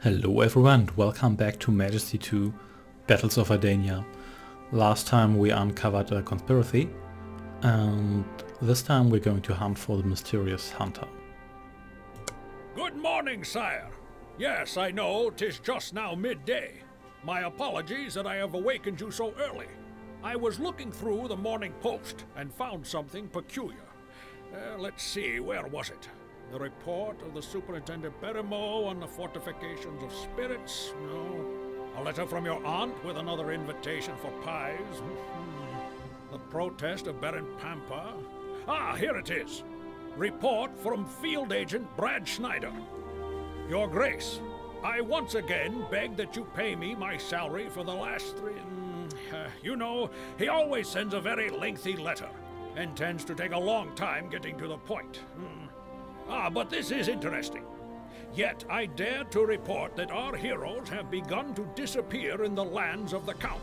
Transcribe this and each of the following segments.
Hello everyone, welcome back to Majesty 2 Battles of Ardania. Last time we uncovered a conspiracy, and this time we're going to hunt for the mysterious hunter. Good morning, sire. Yes, I know, 'tis just now midday. My apologies that I have awakened you so early. I was looking through the Morning Post and found something peculiar. Let's see, where was it? The report of the Superintendent Beremo on the fortifications of spirits? No. A letter from your aunt with another invitation for pies? The protest of Baron Pampa? Ah, here it is. Report from Field Agent Brad Schneider. Your Grace, I once again beg that you pay me my salary for the last you know, he always sends a very lengthy letter and tends to take a long time getting to the point. But this is interesting. Yet I dare to report that our heroes have begun to disappear in the lands of the Count.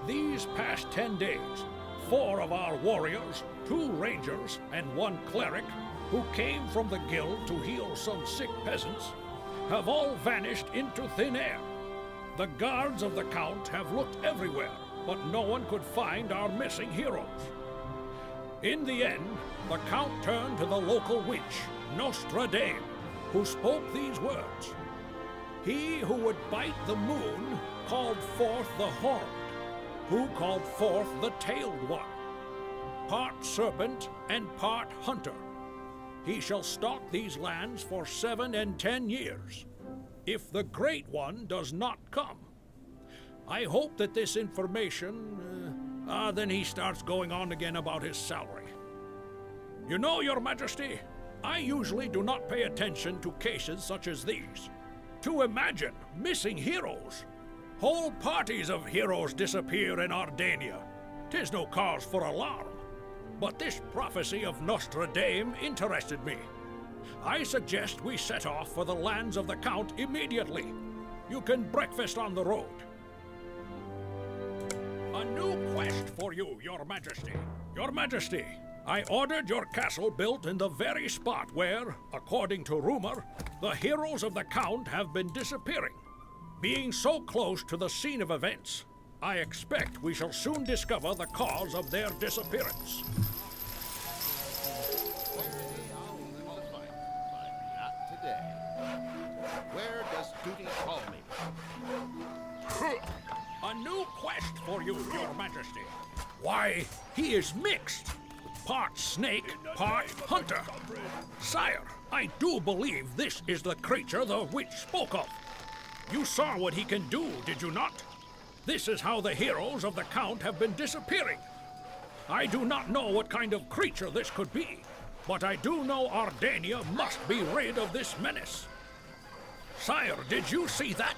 These past 10 days, 4 of our warriors, 2 rangers, and 1 cleric, who came from the guild to heal some sick peasants, have all vanished into thin air. The guards of the Count have looked everywhere, but no one could find our missing heroes. In the end, the Count turned to the local witch, Nostra Dame, who spoke these words. He who would bite the moon called forth the horned, who called forth the tailed one, part serpent and part hunter. He shall stalk these lands for 7 and 10 years, if the Great One does not come. I hope that this information... then he starts going on again about his salary. You know, Your Majesty, I usually do not pay attention to cases such as these. To imagine missing heroes. Whole parties of heroes disappear in Ardania. 'Tis no cause for alarm. But this prophecy of Nostra Dame interested me. I suggest we set off for the lands of the Count immediately. You can breakfast on the road. A new quest for you, Your Majesty. Your Majesty, I ordered your castle built in the very spot where, according to rumor, the heroes of the Count have been disappearing. Being so close to the scene of events, I expect we shall soon discover the cause of their disappearance. Not today. Where does duty call me? A new quest for you, Your Majesty. Why, he is mixed. Part snake, part hunter. Sire, I do believe this is the creature the witch spoke of. You saw what he can do, did you not? This is how the heroes of the Count have been disappearing. I do not know what kind of creature this could be, but I do know Ardania must be rid of this menace. Sire, did you see that?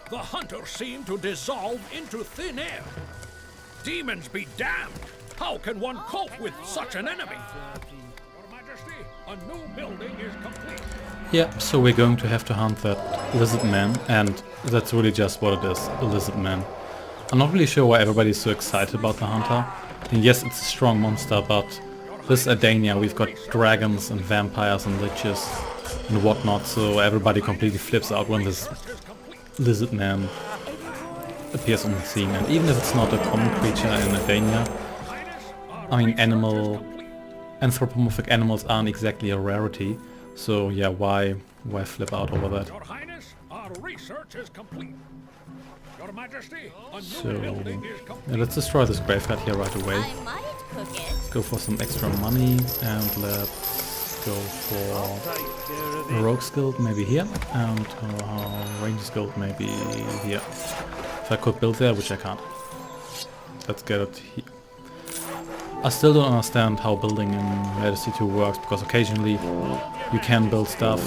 The hunter seemed to dissolve into thin air. Demons be damned! How can one cope with such an enemy? Your Majesty, a new building is complete. Yeah, so we're going to have to hunt that lizard man, and that's really just what it is, a lizard man. I'm not really sure why everybody's so excited about the hunter. And yes, it's a strong monster, but this Ardania, we've got dragons and vampires and liches and whatnot, so everybody completely flips out when this lizard man appears on the scene. And even if it's not a common creature in Ardania, I mean, anthropomorphic animals aren't exactly a rarity, so yeah, why flip out over that? Your Highness, our research is complete. Your Majesty, a new So building is complete. yeah, let's destroy this graveyard here right away. I might cook it. Let's go for some extra money, and let's go for a rogue's guild maybe here, and ranger's guild maybe here. If I could build there, which I can't. Let's get it here. I still don't understand how building in Majesty 2 works, because occasionally you can build stuff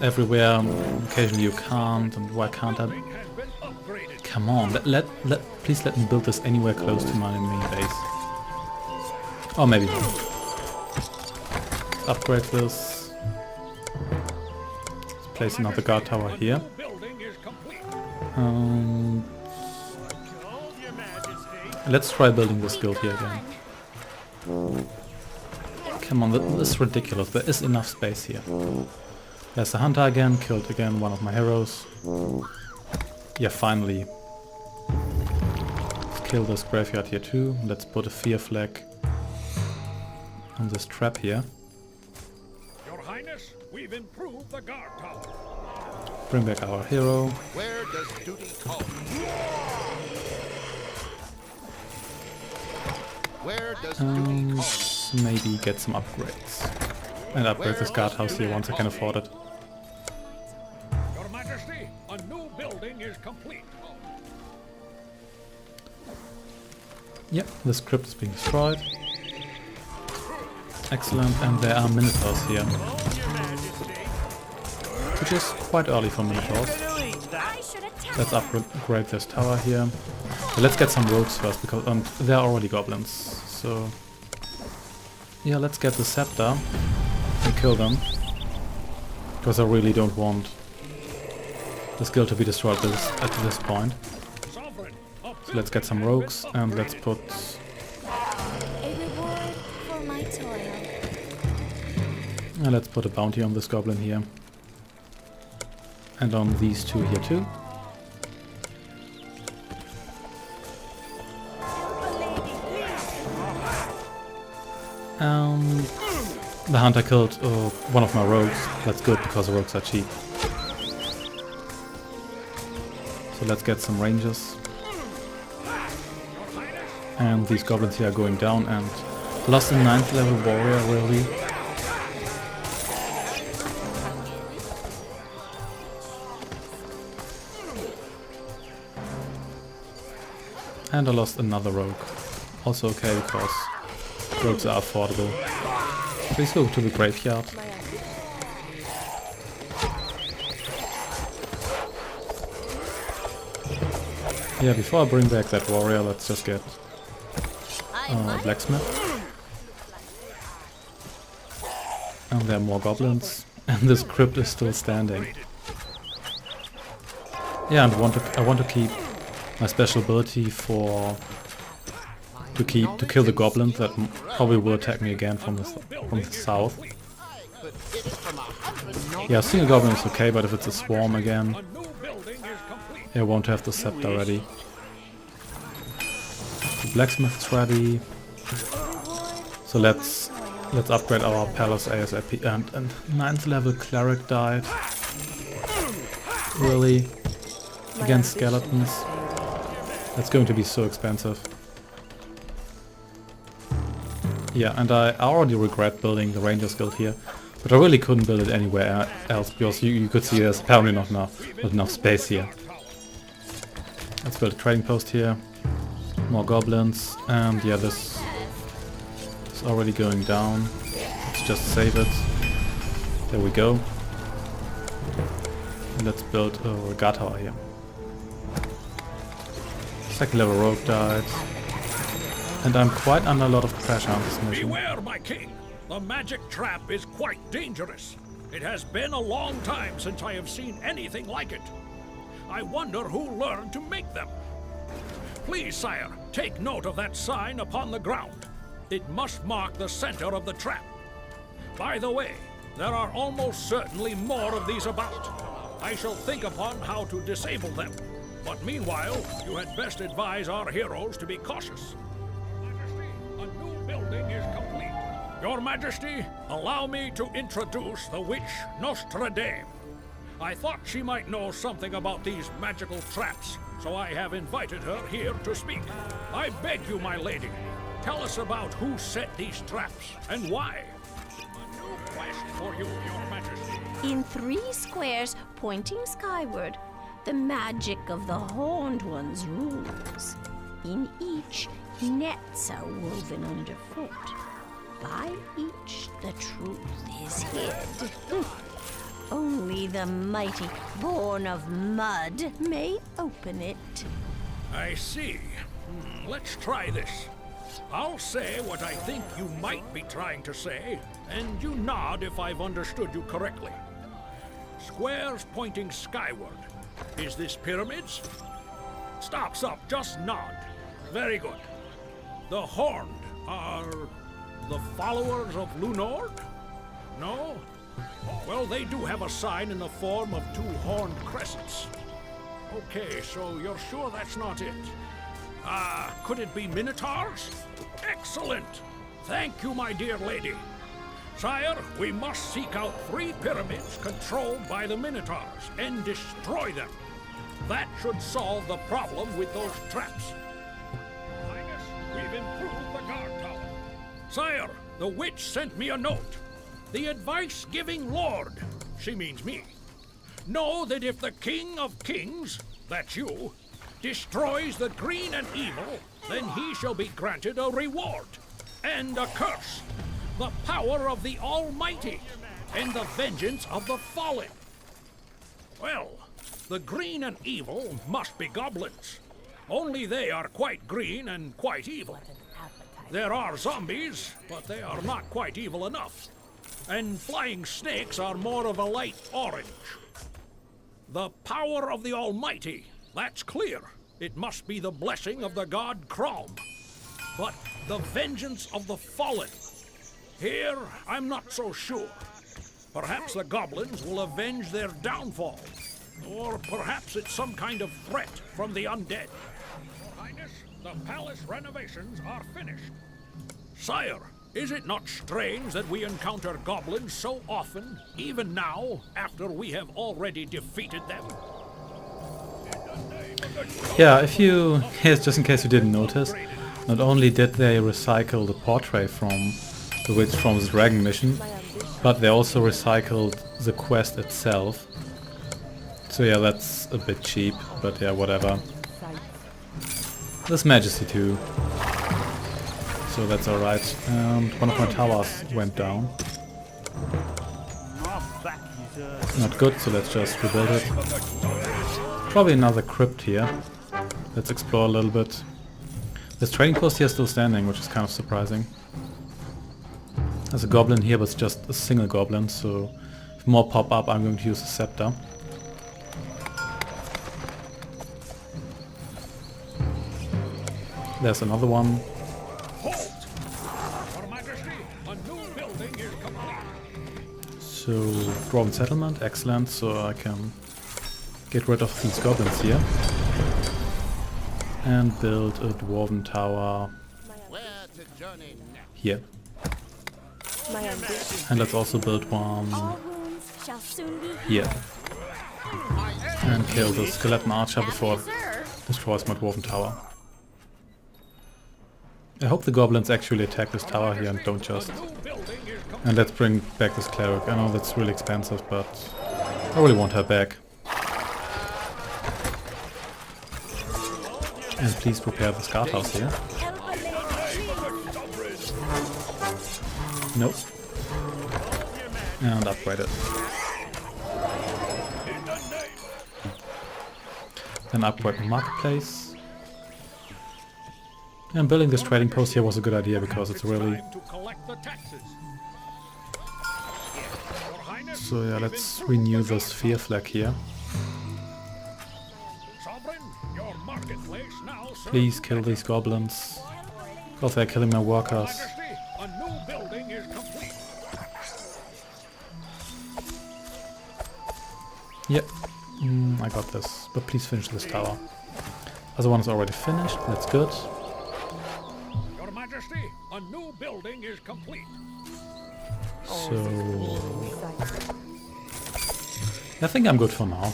everywhere, occasionally you can't, and why can't I? Come on, please let me build this anywhere close to my main base. Or maybe here. Let's upgrade this. Let's place another guard tower here. Let's try building this guild here again. Come on, this is ridiculous. There is enough space here. There's a hunter again, killed again one of my heroes. Yeah, finally. Let's kill this graveyard here too. Let's put a fear flag on this trap here. Your Highness, we've improved the guard tower. Bring back our hero. Where does duty call? Where does duty call? Maybe get some upgrades. And upgrade this guardhouse here once I can afford it. Your Majesty, a new building is complete. Yep, this crypt is being destroyed. Excellent, and there are minotaurs here. Which is quite early for minotaurs. Let's upgrade this tower here. But let's get some rogues first, because there are already goblins. So yeah, let's get the scepter and kill them. Because I really don't want the skill to be destroyed at this point. So let's get some rogues and let's put A reward for my toil. and let's put a bounty on this goblin here. And on these two here too. The hunter killed one of my rogues. That's good because rogues are cheap. So let's get some rangers. And these goblins here are going down and lost a 9th level warrior really. And I lost another rogue. Also okay because rogues are affordable. Please go to the graveyard. Yeah, before I bring back that warrior, let's just get blacksmith. And there are more goblins. And this crypt is still standing. Yeah, and I want to keep my special ability to kill the goblins that probably will attack me again from the south. Yeah, a single goblin is okay, but if it's a swarm again, I won't have the scepter ready. The blacksmith's ready. So let's upgrade our palace ASAP. And 9th level cleric died. Really? Against skeletons? That's going to be so expensive. Yeah, and I already regret building the Rangers Guild here, but I really couldn't build it anywhere else because you could see there's apparently not enough space here. Let's build a trading post here. More goblins, and yeah, this is already going down. Let's just save it. There we go. And let's build a guard tower here. 2nd level rogue died. And I'm quite under a lot of pressure on this mission. Beware, my king! The magic trap is quite dangerous. It has been a long time since I have seen anything like it. I wonder who learned to make them. Please, sire, take note of that sign upon the ground. It must mark the center of the trap. By the way, there are almost certainly more of these about. I shall think upon how to disable them. But meanwhile, you had best advise our heroes to be cautious. A new building is complete. Your Majesty, allow me to introduce the witch Nostra Dame. I thought she might know something about these magical traps, so I have invited her here to speak. I beg you, my lady, tell us about who set these traps and why. A new quest for you, Your Majesty. In 3 squares pointing skyward, the magic of the Horned Ones rules. In each, nets are woven underfoot. By each, the truth is hid. Only the mighty, born of mud, may open it. I see. Let's try this. I'll say what I think you might be trying to say, and you nod if I've understood you correctly. Squares pointing skyward. Is this pyramids? Stop, just nod. Very good. The Horned are the followers of Lunord? No? Well, they do have a sign in the form of 2 horned crescents. Okay, so you're sure that's not it? Could it be minotaurs? Excellent! Thank you, my dear lady. Sire, we must seek out 3 pyramids controlled by the minotaurs and destroy them. That should solve the problem with those traps. Highness, we've improved the guard tower. Sire, the witch sent me a note. The advice-giving lord, she means me, know that if the King of Kings, that's you, destroys the green and evil, then he shall be granted a reward and a curse, the power of the Almighty and the vengeance of the fallen. Well, the green and evil must be goblins. Only they are quite green and quite evil. There are zombies, but they are not quite evil enough. And flying snakes are more of a light orange. The power of the Almighty, that's clear. It must be the blessing of the god Crom. But the vengeance of the fallen, here I'm not so sure. Perhaps the goblins will avenge their downfall. Or perhaps it's some kind of threat from the undead. Your Highness, the palace renovations are finished. Sire, is it not strange that we encounter goblins so often, even now, after we have already defeated them? Yeah, if you... Yes, just in case you didn't notice, not only did they recycle the portrait from the witch from the dragon mission, but they also recycled the quest itself. So yeah, that's a bit cheap, but yeah, whatever. There's Majesty too. So that's alright. And one of my towers went down. Not good, so let's just rebuild it. Probably another crypt here. Let's explore a little bit. This trading post here is still standing, which is kind of surprising. There's a goblin here, but it's just a single goblin, so if more pop up, I'm going to use a scepter. There's another one. Your Majesty, a new building is complete. So, Dwarven settlement, excellent, so I can get rid of these goblins here. And build a dwarven tower Where to journey next? here. And let's also build one All wounds shall soon be here. And kill the skeleton archer before it sir. destroys my dwarven tower. I hope the goblins actually attack this tower here and don't just... And let's bring back this cleric. I know that's really expensive, but I really want her back. And please prepare this guardhouse here. Nope. And upgrade it. Then upgrade the marketplace. And building this trading post here was a good idea because it's really... So yeah, let's renew the sphere flag here. Please kill these goblins. Because they're killing my workers. Yep, I got this. But please finish this tower. Other one is already finished, that's good. Your Majesty, a new building is complete. So... I think I'm good for now.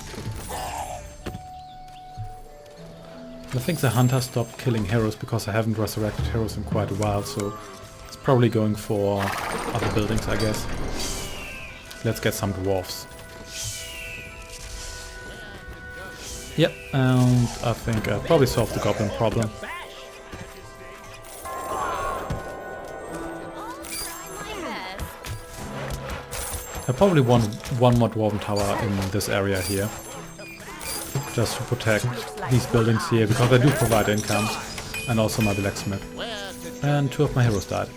I think the hunter stopped killing heroes because I haven't resurrected heroes in quite a while, so it's probably going for other buildings, I guess. Let's get some dwarves. Yep, and I think I probably solved the goblin problem. I probably want one more dwarven tower in this area here. Just to protect these buildings here, because they do provide income. And also my blacksmith. And 2 of my heroes died.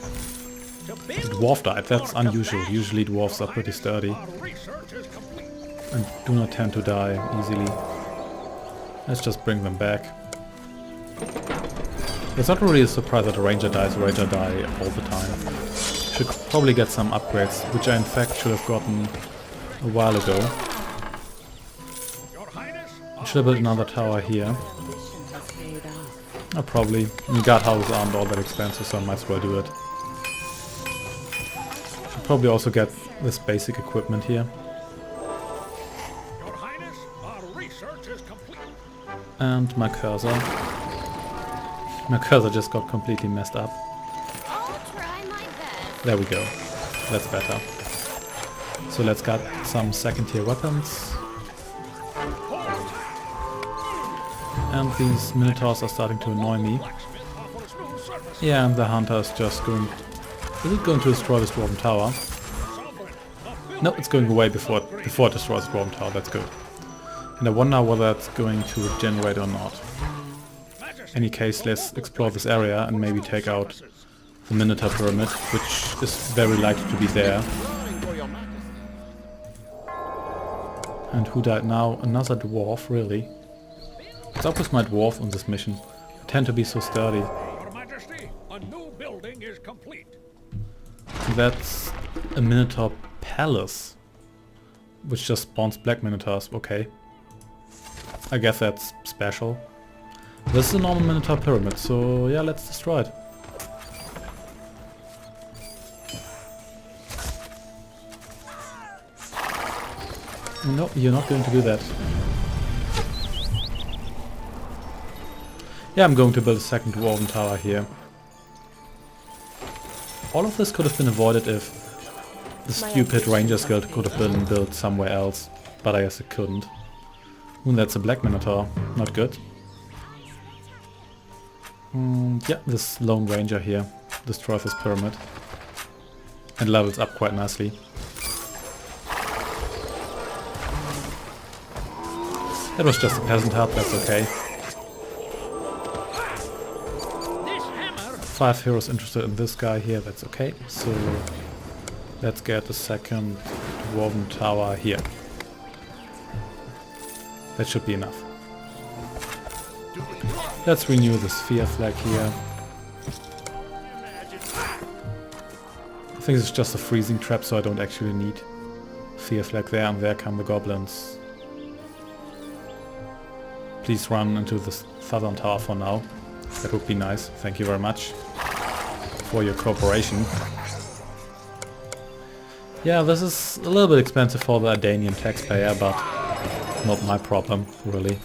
The dwarf died, that's unusual. Usually dwarves are pretty sturdy. And do not tend to die easily. Let's just bring them back. It's not really a surprise that a ranger dies. A ranger die all the time. should probably get some upgrades, which I in fact should have gotten a while ago. I should have built another tower here. Probably. The guardhouses aren't all that expensive, so I might as well do it. Should probably also get this basic equipment here. Your Highness, our research is complete. And my cursor. My cursor just got completely messed up. I'll try my best. There we go. That's better. So let's get some second tier weapons. And these minotaurs are starting to annoy me. Yeah, and the hunter is just going... Is it going to destroy this dwarven tower? No, it's going away before it destroys the dwarven tower. That's good. And I wonder whether it's going to regenerate or not. In any case, let's explore this area and maybe take out the Minotaur Pyramid, which is very likely to be there. And who died now? Another dwarf, really? What's up with my dwarf on this mission? They tend to be so sturdy. Your Majesty, a new building is complete. That's a Minotaur Palace, which just spawns black Minotaurs. Okay. I guess that's special. This is a normal Minotaur Pyramid, so yeah, let's destroy it. No, you're not going to do that. Yeah, I'm going to build a second dwarven tower here. All of this could have been avoided if the stupid Rangers Guild could have been built somewhere else, but I guess it couldn't. Ooh, that's a black Minotaur. Not good. Yeah, this Lone Ranger here destroys this pyramid and levels up quite nicely. That was just a peasant hut, that's okay. 5 heroes interested in this guy here, that's okay. So let's get a second dwarven tower here. That should be enough. Let's renew the sphere flag here. I think it's just a freezing trap, so I don't actually need sphere flag there, and there come the goblins. Please run into the southern tower for now. That would be nice. Thank you very much for your cooperation. Yeah, this is a little bit expensive for the Ardanian taxpayer, but not my problem, really.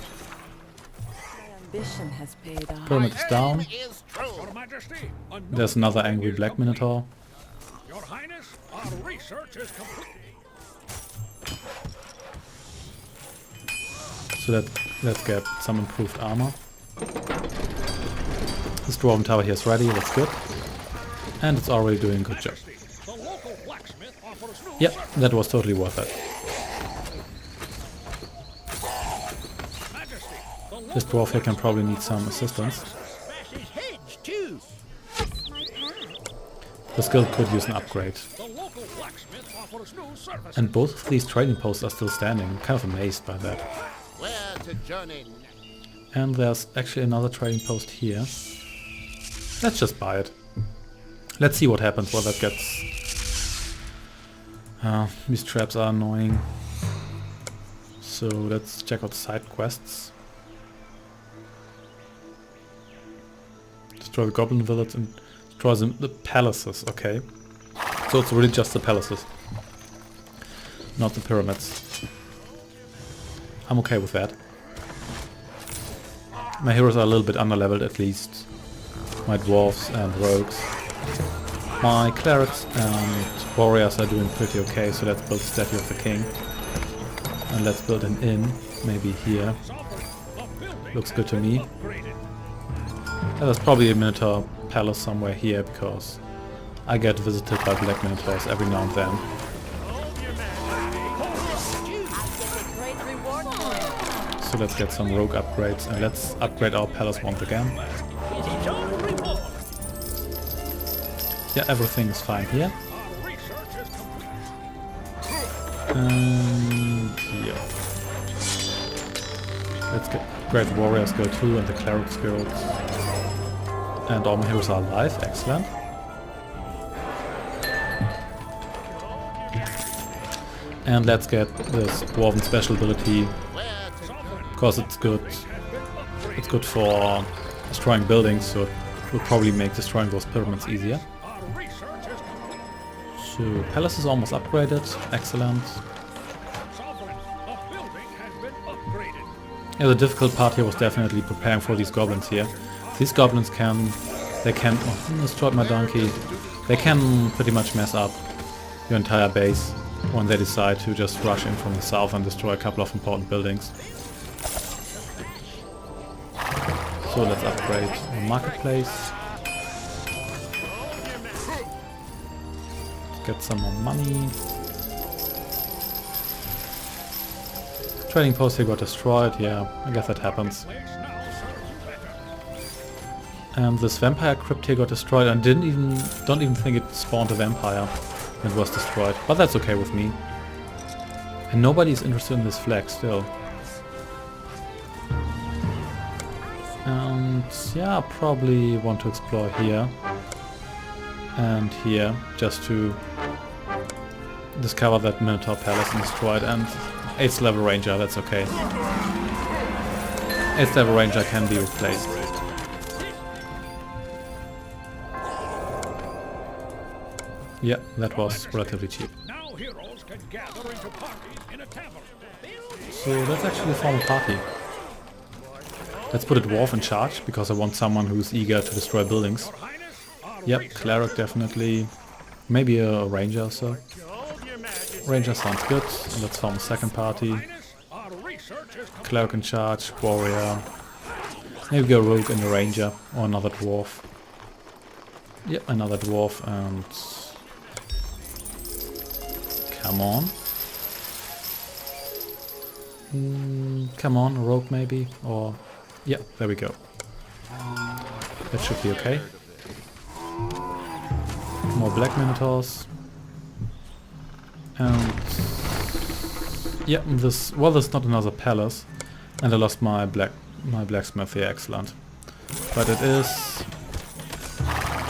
Pyramid is down. Your Majesty, a new There's another building angry is black complete. Minotaur. Your Highness, our research is complete. So let's get some improved armor. This dwarven tower here is ready, that's good. And it's already doing a good job. The local blacksmith offers new Yep, service. that was totally worth it. Majesty, the This local dwarf here can probably need some assistance. Smash his heads, too. This guild could use an upgrade. The local blacksmith offers new service. And both of these trading posts are still standing. I'm kind of amazed by that. Where to journey next? And there's actually another trading post here. Let's just buy it. Let's see what happens, what that gets. These traps are annoying. So let's check out side quests. Destroy the goblin village and destroy the palaces, okay. So it's really just the palaces, not the pyramids. I'm okay with that. My heroes are a little bit underleveled at least. My dwarves and rogues. My clerics and warriors are doing pretty okay, so let's build a statue of the king. And let's build an inn, maybe here. Looks good to me. There's probably a Minotaur palace somewhere here, because I get visited by black Minotaurs every now and then. So let's get some rogue upgrades and let's upgrade our palace once again. Yeah, everything is fine here. And yeah. Let's get Great Warriors go too, and the Clerics Guild. And all my heroes are alive, excellent. And let's get this dwarven special ability, Where to because it's good. It's good for destroying buildings, so it will probably make destroying those pyramids easier. Our research is complete. So palace is almost upgraded. Excellent. Sovereign, a building has been upgraded. Yeah, the difficult part here was definitely preparing for these goblins here. These goblins can oh, destroyed my donkey. They can pretty much mess up your entire base when they decide to just rush in from the south and destroy a couple of important buildings. So let's upgrade the marketplace. Let's get some more money. Trading post here got destroyed, yeah, I guess that happens. Place now serves you better. And this vampire crypt here got destroyed and don't even think it spawned a vampire when it was destroyed. But that's okay with me. And nobody's interested in this flag still. And yeah, I probably want to explore here and here just to discover that Minotaur Palace and destroy it. And 8th level ranger, that's okay. 8th level ranger can be replaced. Yeah, that was relatively cheap. Now heroes can gather into parties in a tavern. So let's actually form a party. Let's put a dwarf in charge, because I want someone who's eager to destroy buildings. Your Highness, our Yep, cleric definitely. Maybe a ranger or so. Ranger sounds good. Let's form a second party. Highness, our research is complete. Cleric in charge, warrior. Maybe go rogue and a ranger, or another dwarf. Yep, another dwarf and... Come on. Come on, rogue maybe, or... Yeah, there we go. That should be okay. More black minotaurs. And... Yeah, this... Well, there's not another palace. And I lost my blacksmith here, excellent. But it is...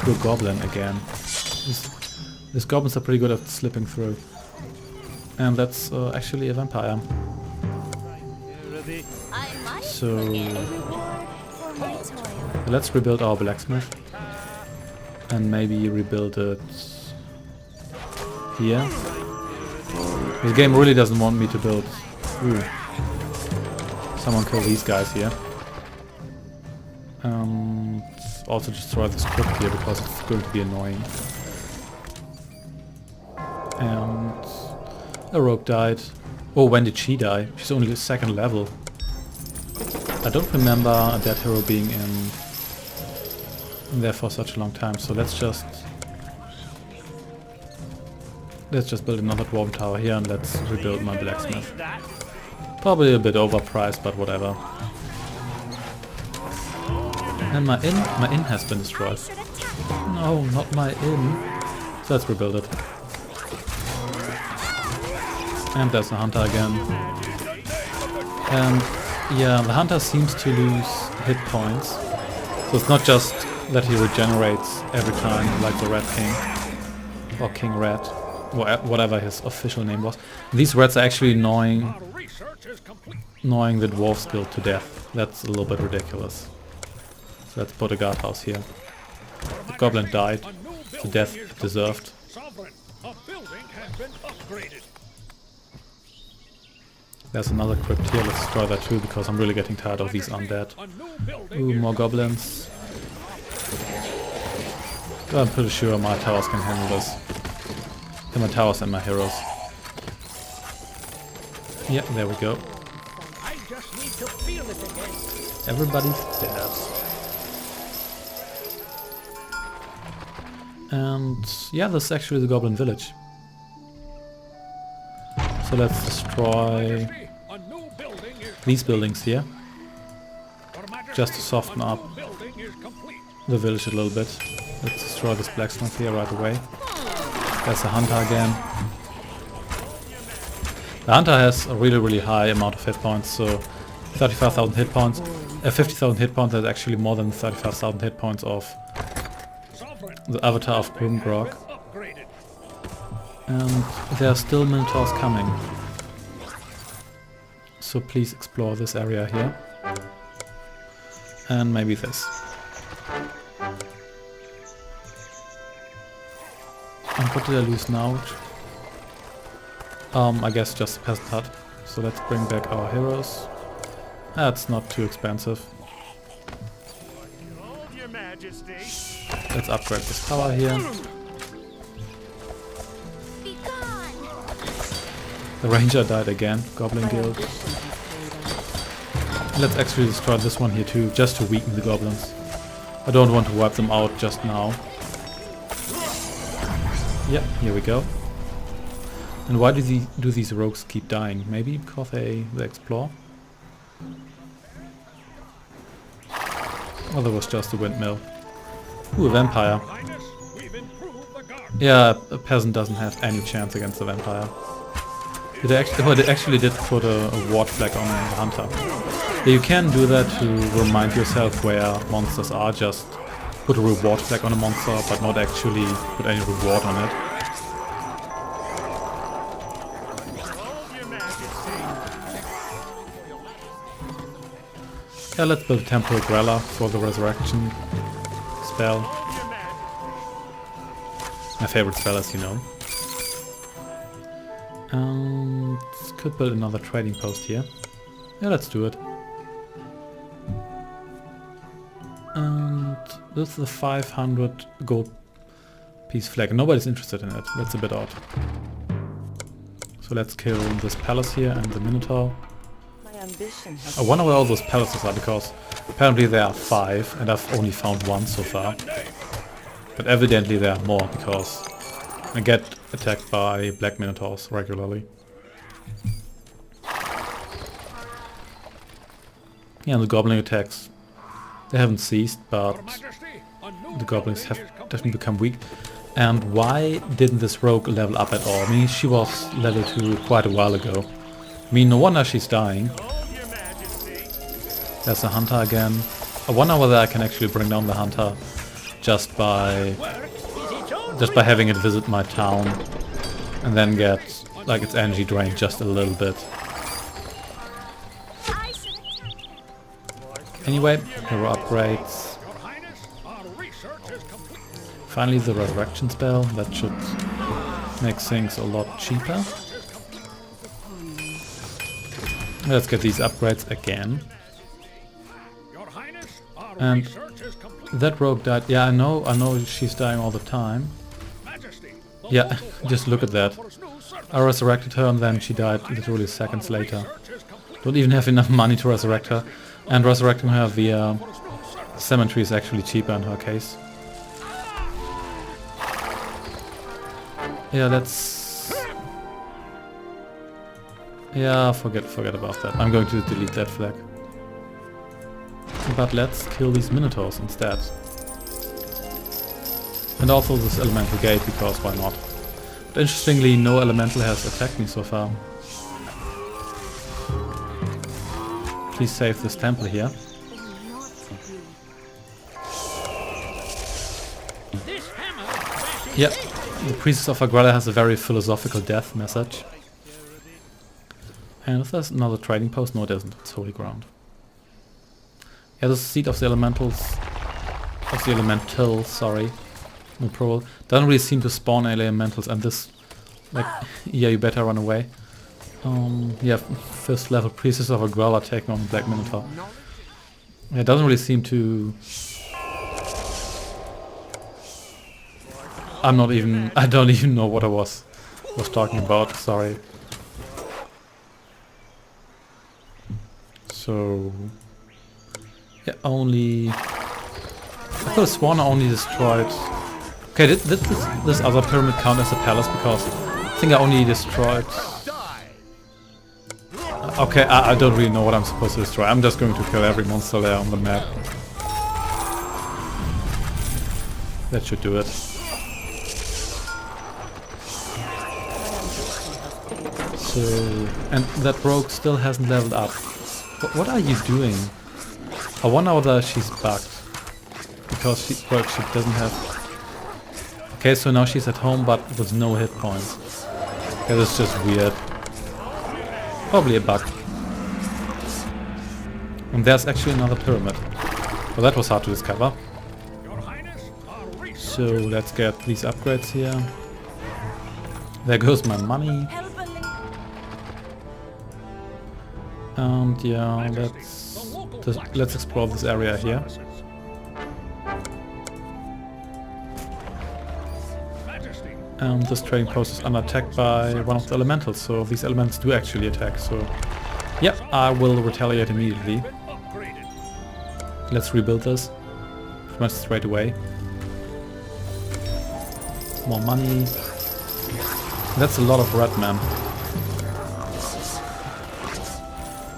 to a goblin again. These goblins are pretty good at slipping through. And that's actually a vampire. I might So get a reward for my toil. let's rebuild our blacksmith. And maybe rebuild it here. This game really doesn't want me to build. Ooh. Someone kill these guys here. And also destroy this crypt here because it's going to be annoying. And a rogue died. Oh, when did she die? She's only 2nd level. I don't remember a dead hero being in there for such a long time, so let's just build another dwarven tower here and let's rebuild my blacksmith. Probably a bit overpriced, but whatever. And my inn has been destroyed. No, not my inn. So let's rebuild it. And there's the hunter again. And yeah, the hunter seems to lose hit points. So it's not just that he regenerates every time, like the Red King. Or King Red. Or whatever his official name was. These reds are actually gnawing Our research is complete. the dwarf guild to death. That's a little bit ridiculous. So let's put a guardhouse here. The goblin died. A new The building death is deserved. Sovereign, a building has been upgraded. There's another crypt here. Let's destroy that too, because I'm really getting tired of these undead. A new building Ooh, is more goblins. But I'm pretty sure my towers can handle this. And my towers and my heroes. Yeah, there we go. I just need to feel it again. Everybody's dead. And yeah, this is actually the goblin village. So let's destroy Majesty, a new building is these buildings here, Your Majesty, just to soften a up new building is complete. the village a little bit. Let's destroy this blacksmith here right away. There's a hunter again. The hunter has a really high amount of hit points, so 35,000 hit points. 50,000 hit points is actually more than 35,000 hit points of Sovereign, the avatar of Grimgrog. upgraded. And there are still minotaurs coming. So please explore this area here. And maybe this. And what did I lose now? I guess just a peasant hut. So let's bring back our heroes. That's not too expensive. Your Majesty. Let's upgrade this tower here. Be gone! The ranger died again, Goblin Guild. Let's actually destroy this one here too, just to weaken the goblins. I don't want to wipe them out just now. Yep, here we go. And why do these rogues keep dying? Maybe because they explore? Or there was just a windmill. Ooh, a vampire. Highness, we've improved the guard. Yeah, a peasant doesn't have any chance against a vampire. They actually did put a ward flag on the hunter. Yeah, you can do that to remind yourself where monsters are, just put a reward flag on a monster, but not actually put any reward on it. Yeah, let's build a Temple Grella for the resurrection spell. My favorite spell, as you know. And could build another trading post here. Yeah, let's do it. And this is the 500 gold piece flag. Nobody's interested in it. That's a bit odd. So let's kill this palace here and the Minotaur. I wonder where all those palaces are, because apparently there are 5 and I've only found 1 so far. But evidently there are more, because I get attacked by black minotaurs regularly. Yeah, and the goblin attacks, they haven't ceased, but the goblins have definitely become weak. And why didn't this rogue level up at all? I mean, she was level 2 quite a while ago. I mean, no wonder she's dying. There's a hunter again. I wonder whether I can actually bring down the hunter just by having it visit my town and then get like its energy drained just a little bit. Anyway, hero upgrades. Finally the resurrection spell, that should make things a lot cheaper. Let's get these upgrades again. And that rogue died. Yeah, I know she's dying all the time. Yeah, just look at that. I resurrected her and then she died literally seconds later. Don't even have enough money to resurrect her. And resurrecting her via cemetery is actually cheaper in her case. Yeah, let's... Yeah, forget about that. I'm going to delete that flag. But let's kill these minotaurs instead. And also this elemental gate, because why not? But interestingly, no elemental has attacked me so far. Please save this temple here. Yep, the Priestess of Agrella has a very philosophical death message. And if there's another trading post, no it isn't, it's holy ground. Yeah, the seat of the elementals, sorry, no plural, doesn't really seem to spawn elementals, and this, like, yeah, you better run away. Yeah, first level Priestess of Agrella taking on Black Minotaur. Yeah, it doesn't really seem to... I don't even know what I was talking about, sorry. So... yeah, only... I could have sworn I only destroyed... Okay, did this other pyramid count as a palace? Because I think I only destroyed... Okay, I don't really know what I'm supposed to destroy. I'm just going to kill every monster there on the map. That should do it. So... and that rogue still hasn't leveled up. What are you doing? I wonder whether she's bugged. Because she doesn't have... Okay, so now she's at home but with no hit points. Yeah, this is just weird. Probably a bug. And there's actually another pyramid. Well, that was hard to discover. Your Highness, our research So let's get these upgrades here. There goes my money. And yeah, let's explore this area here. Majesty, This trading post is under attack by one of the elementals, so these elements do actually attack, so... Yep, I will retaliate immediately. been upgraded. Let's rebuild this. Pretty much straight away. More money. That's a lot of red men.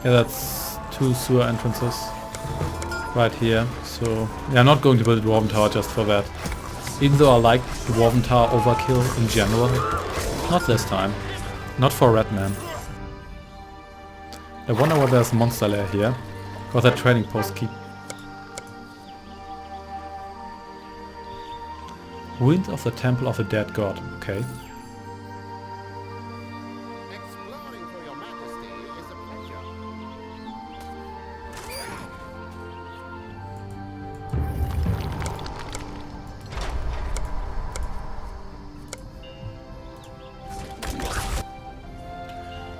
Yeah, that's 2 sewer entrances right here. So, yeah, I'm not going to build a Dwarven Tower just for that. Even though I like Dwarven Tower overkill in general. Not this time. Not for red men. I wonder why there's a monster lair here. Because that trading post keep... Ruins of the Temple of the Dead God. Okay. Exploring for your Majesty is a pleasure.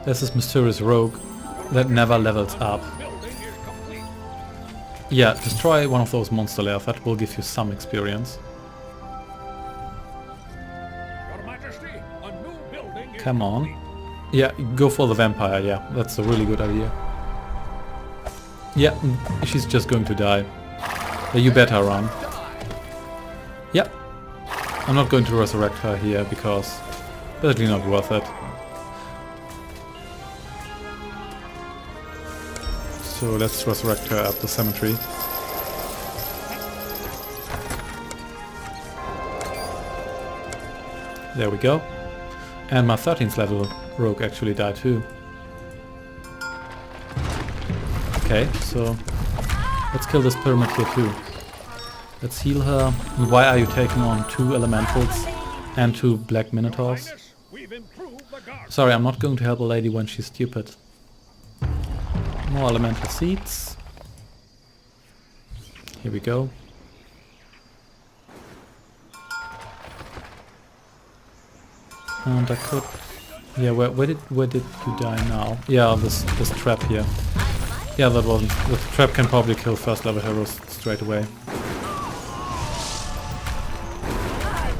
There's this mysterious rogue that never levels up. Building is complete. Yeah, destroy one of those monster lairs. That will give you some experience. Your Majesty, a new building is Come on. complete. Yeah, go for the vampire, yeah. That's a really good idea. Yeah, she's just going to die. Yeah, you better run. Yep. I'm not going to resurrect her here because basically not worth it. So let's resurrect her at the cemetery. There we go. And my 13th level rogue actually died too. Okay, so let's kill this pyramid here too. Let's heal her. And why are you taking on 2 elementals and 2 black minotaurs? Highness, we've improved the guard. Sorry, I'm not going to help a lady when she's stupid. More elemental seeds. Here we go. And I could... Yeah, where did you die now? Yeah, this trap here. Yeah, that wasn't... The trap can probably kill first level heroes straight away.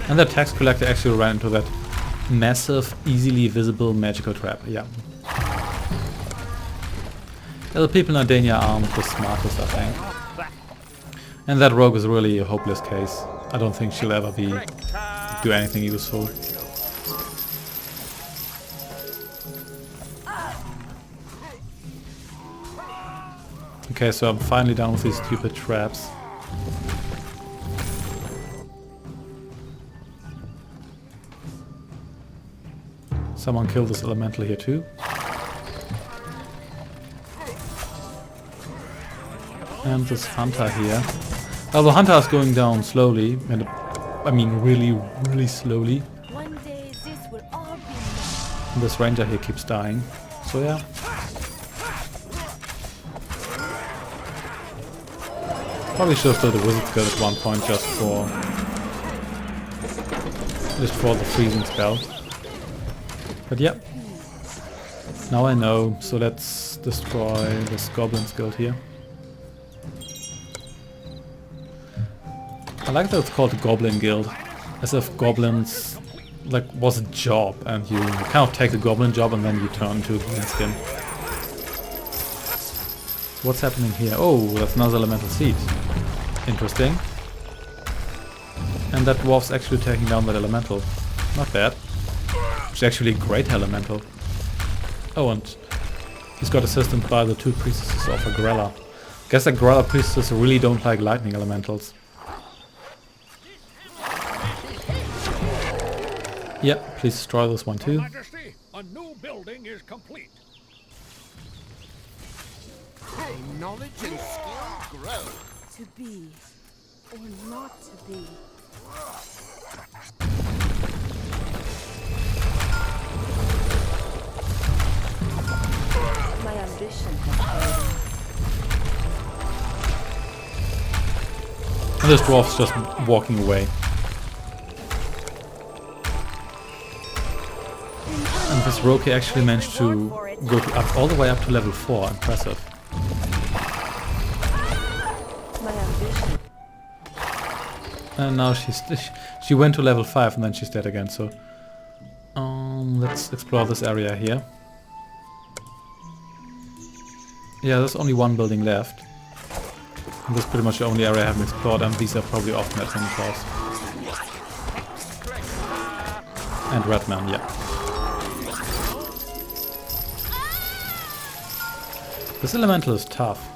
And the tax collector actually ran into that massive, easily visible magical trap. Yeah. Yeah, the people in Ardania aren't the smartest, I think. And that rogue is really a hopeless case. I don't think she'll ever do anything useful. Okay, so I'm finally done with these stupid traps. Someone killed this elemental here too. And this hunter here. Well, the hunter is going down slowly, and I mean really, really slowly. One day this will all be And this ranger here keeps dying. So yeah. Probably should have built a wizard skill at one point just for the freezing spell. But yeah. Now I know, so let's destroy this goblin's guild here. I like that it's called the Goblin Guild, as if goblins was a job, and you kind of take the goblin job and then you turn into a green skin. What's happening here? Oh, that's another elemental seed. Interesting. And that dwarf's actually taking down that elemental. Not bad. It's actually a great elemental. Oh, and he's got assisted by the 2 priestesses of Agrella. Guess Agrella priestesses really don't like lightning elementals. Yep, please destroy this one too. Majesty, a new building is complete. Knowledge and skill grow. to be or not to be. My ambition has faded. And this dwarf's just walking away. And this rogue here actually managed to go all the way up to level 4. Impressive. My ambition. And now she went to level 5 and then she's dead again. So let's explore this area here. Yeah, there's only one building left. And this is pretty much the only area I haven't explored, and these are probably often at enemies. And Redman, yeah. This elemental is tough.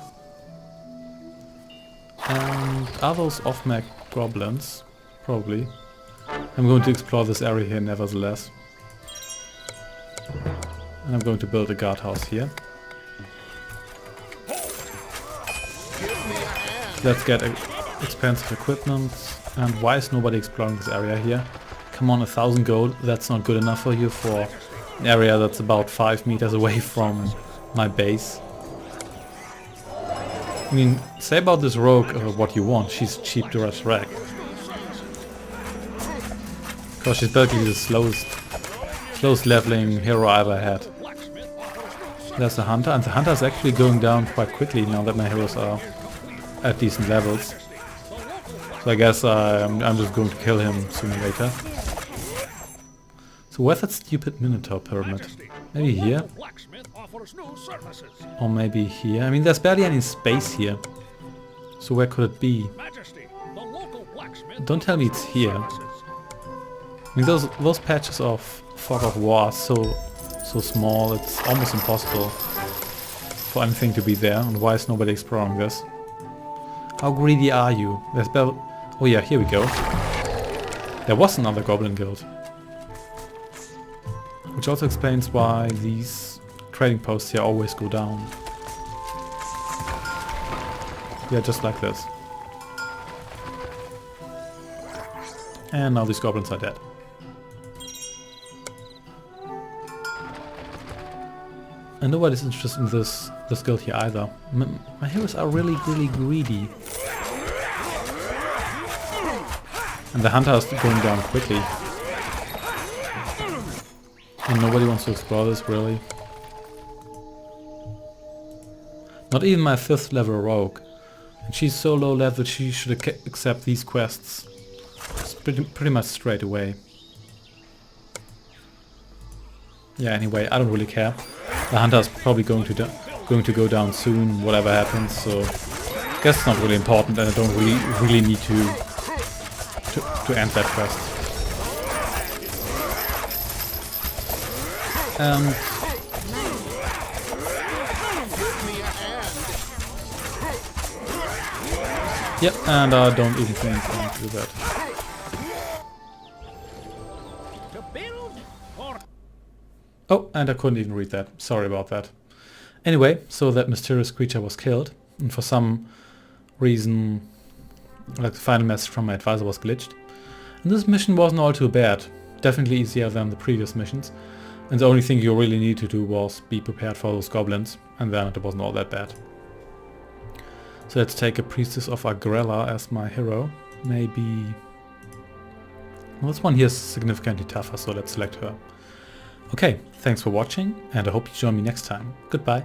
And are those off-map goblins? Probably. I'm going to explore this area here nevertheless. And I'm going to build a guardhouse here. Let's get expensive equipment. And why is nobody exploring this area here? Come on, 1,000 gold, that's not good enough for you for an area that's about 5 meters away from my base. I mean, say about this rogue what you want, she's cheap to resurrect. Because she's basically the slowest leveling hero I ever had. There's a hunter, and the hunter is actually going down quite quickly now that my heroes are at decent levels. So I guess I'm just going to kill him sooner or later. So where's that stupid Minotaur pyramid? Maybe here? Or maybe here? I mean, there's barely any space here. So where could it be? Majesty, the local blacksmith. Don't tell me it's here. I mean, those patches of fog of war are so small, it's almost impossible for anything to be there. And why is nobody exploring this? How greedy are you? There's oh yeah, here we go. There was another goblin guild. Which also explains why these trading posts here always go down. Yeah, just like this. And now these goblins are dead. And nobody's interested in this guild here either. My heroes are really greedy. And the hunter is going down quickly. And nobody wants to explore this, really. Not even my 5th level rogue. And she's so low level she should accept these quests pretty much straight away. Yeah, anyway, I don't really care. The hunter is probably going to go down soon, whatever happens, so I guess it's not really important, and I don't really need to end that quest. Yep, and I don't even think I'm going to do that. Oh, and I couldn't even read that. Sorry about that. Anyway, so that mysterious creature was killed, and for some reason, like the final message from my advisor was glitched. And this mission wasn't all too bad. Definitely easier than the previous missions. And the only thing you really need to do was be prepared for those goblins, and then it wasn't all that bad. So let's take a priestess of Agrella as my hero. Maybe... Well, this one here is significantly tougher, so let's select her. Okay, thanks for watching, and I hope you join me next time. Goodbye.